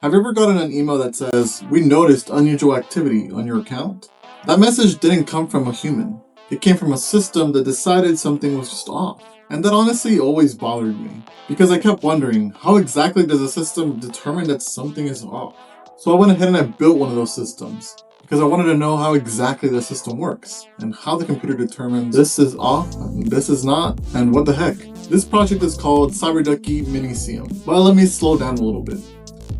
Have you ever gotten an email that says, "We noticed unusual activity on your account"? That message didn't come from a human. It came from a system that decided something was just off. And that honestly always bothered me, because I kept wondering, how exactly does a system determine that something is off? So I went ahead and I built one of those systems, because I wanted to know how exactly the system works, and how the computer determines this is off, and this is not, and what the heck. This project is called CyberDucky Mini SIEM. Well, let me slow down a little bit.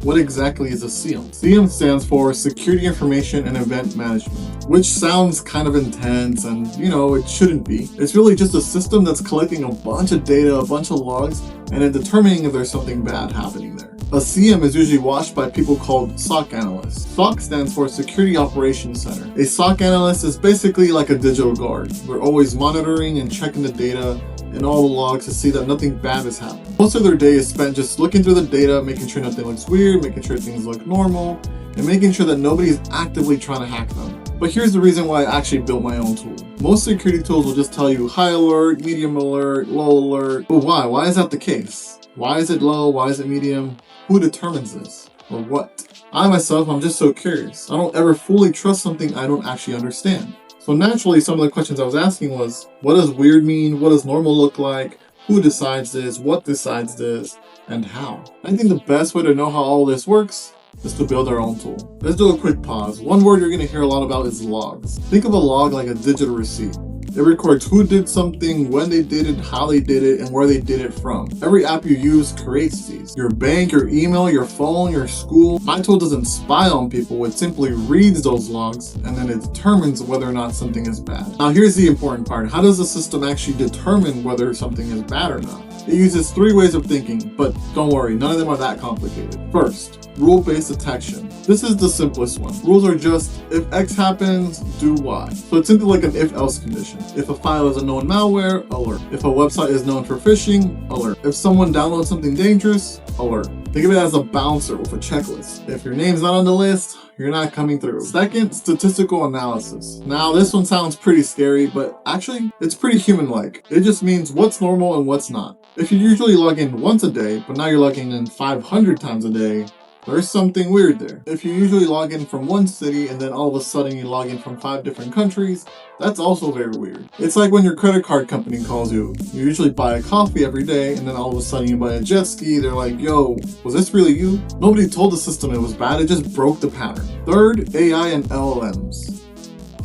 What exactly is a SIEM? SIEM stands for Security Information and Event Management, which sounds kind of intense and, it shouldn't be. It's really just a system that's collecting a bunch of data, a bunch of logs, and then determining if there's something bad happening there. A SIEM is usually watched by people called SOC Analysts. SOC stands for Security Operations Center. A SOC Analyst is basically like a digital guard. We're always monitoring and checking the data and all the logs to see that nothing bad is happening. Most of their day is spent just looking through the data, making sure nothing looks weird, making sure things look normal, and making sure that nobody's actively trying to hack them. But here's the reason why I actually built my own tool. Most security tools will just tell you high alert, medium alert, low alert. But why? Why is that the case? Why is it low? Why is it medium? Who determines this? Or what? I myself, I'm just so curious. I don't ever fully trust something I don't actually understand. So naturally, some of the questions I was asking was, what does weird mean? What does normal look like? Who decides this? What decides this? And how? I think the best way to know how all this works is to build our own tool. Let's do a quick pause. One word you're going to hear a lot about is logs. Think of a log like a digital receipt. It records who did something, when they did it, how they did it, and where they did it from. Every app you use creates these. Your bank, your email, your phone, your school. My tool doesn't spy on people. It simply reads those logs, and then it determines whether or not something is bad. Now here's the important part. How does the system actually determine whether something is bad or not? It uses 3 ways of thinking, but don't worry, none of them are that complicated. First, rule-based detection. This is the simplest one. Rules are just, if X happens, do Y. So it's simply like an if-else condition. If a file is a known malware, alert. If a website is known for phishing, alert. If someone downloads something dangerous, alert. Think of it as a bouncer with a checklist. If your name's not on the list, you're not coming through. Second, statistical analysis. Now this one sounds pretty scary, but actually it's pretty human-like. It just means what's normal and what's not. If you usually log in once a day, but now you're logging in 500 times a day, there's something weird there. If you usually log in from one city and then all of a sudden you log in from 5 different countries, that's also very weird. It's like when your credit card company calls you. You usually buy a coffee every day and then all of a sudden you buy a jet ski. They're like, yo, was this really you? Nobody told the system it was bad, it just broke the pattern. Third, AI and LLMs.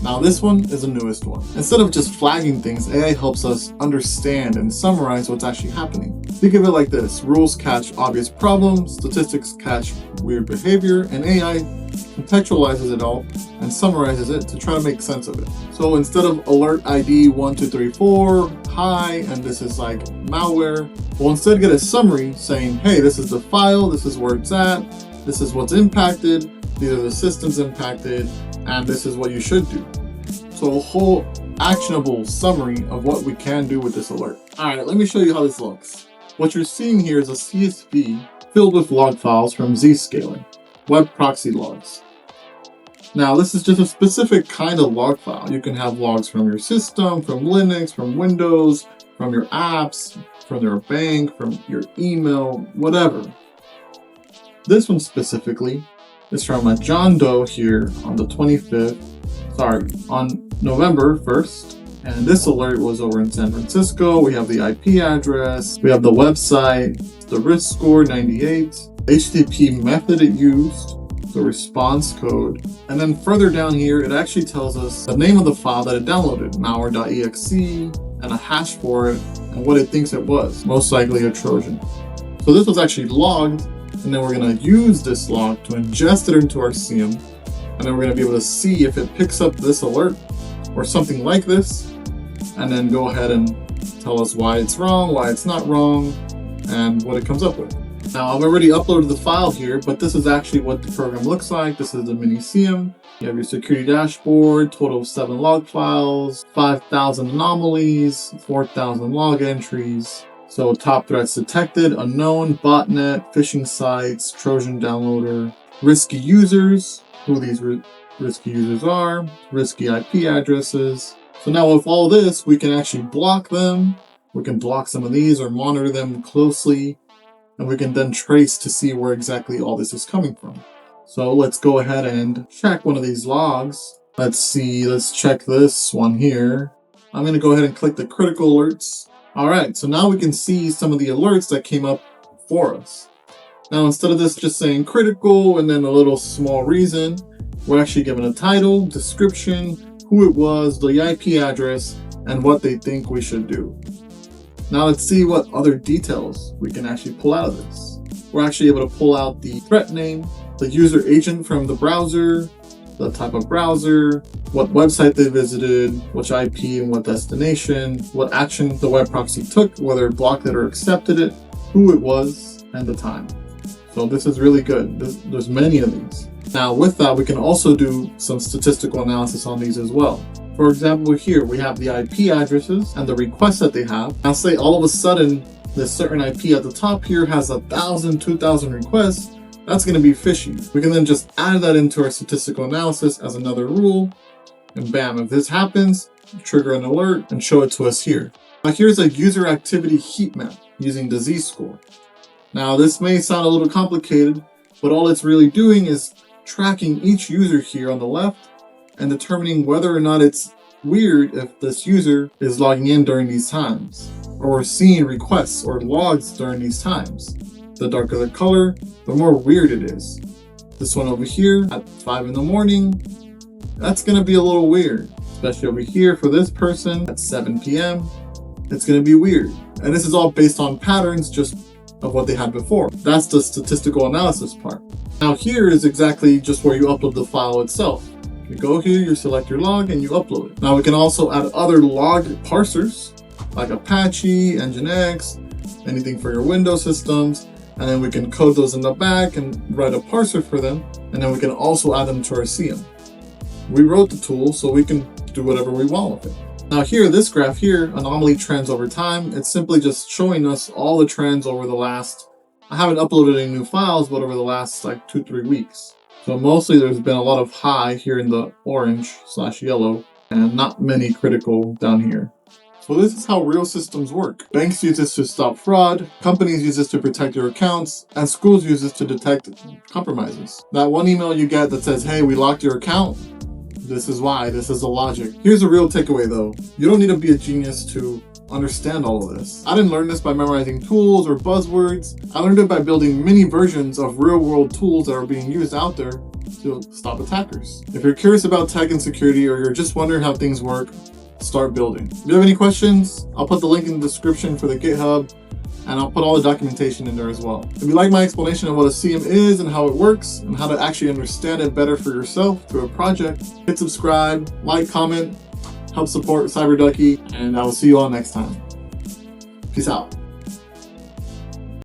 Now this one is the newest one. Instead of just flagging things, AI helps us understand and summarize what's actually happening. Think of it like this. Rules catch obvious problems, statistics catch weird behavior, and AI contextualizes it all and summarizes it to try to make sense of it. So instead of alert ID 1234, hi, and this is like malware, we'll instead get a summary saying, hey, this is the file, this is where it's at, this is what's impacted, these are the systems impacted, and this is what you should do. So a whole actionable summary of what we can do with this alert. Alright, let me show you how this looks. What you're seeing here is a CSV filled with log files from Zscaler, web proxy logs. Now this is just a specific kind of log file. You can have logs from your system, from Linux, from Windows, from your apps, from your bank, from your email, whatever. This one specifically is from a John Doe here on the on November 1st. And this alert was over in San Francisco. We have the IP address, we have the website, the risk score 98, HTTP method it used, the response code, and then further down here it actually tells us the name of the file that it downloaded, malware.exe, and a hash for it, and what it thinks it was, most likely a Trojan. So this was actually logged, and then we're going to use this log to ingest it into our SIEM, and then we're going to be able to see if it picks up this alert or something like this, and then go ahead and tell us why it's wrong, why it's not wrong, and what it comes up with. Now I've already uploaded the file here, but this is actually what the program looks like. This is the Mini SIEM. You have your security dashboard, total of 7 log files, 5,000 anomalies, 4,000 log entries. So top threats detected, unknown, botnet, phishing sites, Trojan downloader, risky users, who these risky users are, risky IP addresses. So now with all this, we can actually block them. We can block some of these or monitor them closely. and we can then trace to see where exactly all this is coming from. So let's go ahead and check one of these logs. Let's see, let's check this one here. I'm going to go ahead and click the critical alerts. All right, so now we can see some of the alerts that came up for us. Now, instead of this just saying critical and then a little small reason, we're actually given a title, description, who it was, the IP address, and what they think we should do. Now let's see what other details we can actually pull out of this. We're actually able to pull out the threat name, the user agent from the browser, the type of browser, what website they visited, which IP and what destination, what action the web proxy took, whether it blocked it or accepted it, who it was, and the time. So this is really good. There's many of these. Now with that, we can also do some statistical analysis on these as well. For example, here we have the IP addresses and the requests that they have. Now say all of a sudden, this certain IP at the top here has 1,000, 2,000 requests. That's going to be fishy. We can then just add that into our statistical analysis as another rule. And bam, if this happens, trigger an alert and show it to us here. Now here's a user activity heat map using the Z-score. Now this may sound a little complicated, but all it's really doing is tracking each user here on the left and determining whether or not it's weird if this user is logging in during these times, or seeing requests or logs during these times. The darker the color, the more weird it is. This one over here at 5 in the morning, that's gonna be a little weird, especially over here for this person at 7 p.m. It's gonna be weird. And this is all based on patterns just of what they had before. That's the statistical analysis part. Now here is exactly just where you upload the file itself. You go here, you select your log, and you upload it. Now we can also add other log parsers, like Apache, Nginx, anything for your Windows systems, and then we can code those in the back and write a parser for them, and then we can also add them to our SIEM. We wrote the tool so we can do whatever we want with it. Now here, this graph here, anomaly trends over time, it's simply just showing us all the trends over the last, I haven't uploaded any new files, but over the last like 2-3 weeks. So mostly there's been a lot of high here in the orange/yellow and not many critical down here. So this is how real systems work. Banks use this to stop fraud, companies use this to protect your accounts, and schools use this to detect compromises. That one email you get that says, hey, we locked your account, this is why, this is the logic. Here's a real takeaway though. You don't need to be a genius to understand all of this. I didn't learn this by memorizing tools or buzzwords. I learned it by building mini versions of real world tools that are being used out there to stop attackers. If you're curious about tech and security, or you're just wondering how things work, start building. If you have any questions, I'll put the link in the description for the GitHub, and I'll put all the documentation in there as well. If you like my explanation of what a SIEM is and how it works, and how to actually understand it better for yourself through a project, hit subscribe, like, comment, help support CyberDucky, and I will see you all next time. Peace out.